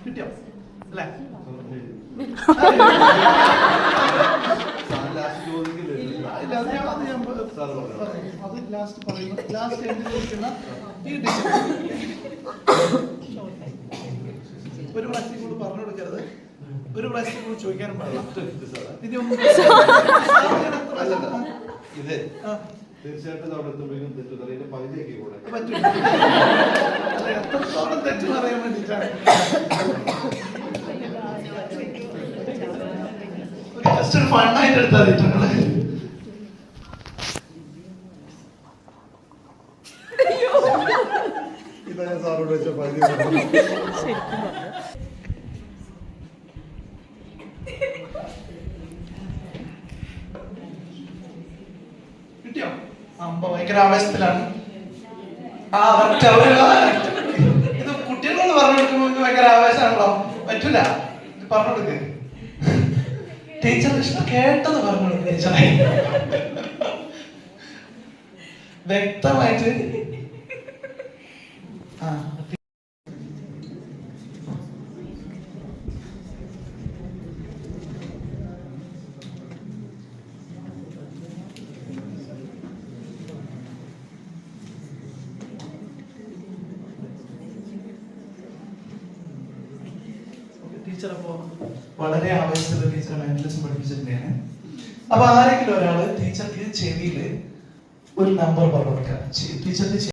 കിട്ടിയോ അല്ലേ? അത് ലാസ്റ്റ് പറയുന്ന ലാസ്റ്റ് എൻഡ് ചോദിക്കുന്ന ഈ ടീച്ചർ ഒരു പ്രാവശ്യം കൂടെ പറഞ്ഞു കൊടുക്കരുത്, ഒരു പ്രാവശ്യം കൂടെ ചോദിക്കാനും പാടില്ല. ഇതൊന്നും ഇത് തീർച്ചയായിട്ടും അവിടെ എത്തുമ്പോഴേക്കും തെറ്റുതറിയുടെ പകുതിയൊക്കെ കൂടെ പറ്റില്ല. എത്രത്തോളം തെറ്റ് പറയാൻ വേണ്ടിയിട്ടാണ്. ജസ്റ്റ് ഒരു ഫണ്ണായിട്ട് എടുത്താൽ മതിയിട്ടാണ്. ഇതാ ഞാൻ സാറോട് വെച്ച പകുതി. കിട്ടിയോ? അമ്പ ഭയങ്കര ആവേശത്തിലാണ്. ഇത് കുട്ടികളോട് പറഞ്ഞു കൊടുക്കുമ്പോൾ ഭയങ്കര ആവേശമാണല്ലോ. പറ്റൂല, പറഞ്ഞു കൊടുക്ക്. ടീച്ചർ ഇഷ്ടം കേട്ടത് പറഞ്ഞു കൊടുക്ക് ടീച്ചറെ വ്യക്തമായിട്ട്. ടീച്ചർ അപ്പോ വളരെ ആവേശത്തിലുള്ള ടീച്ചർ മെന്റലിസം പഠിപ്പിച്ചിട്ടുണ്ടാണ്. അപ്പൊ ആരെങ്കിലും ഒരാള് ടീച്ചർക്ക് ചെവിയില് ഒരു നമ്പർ പറഞ്ഞു കൊടുക്കുക. ടീച്ചർക്ക്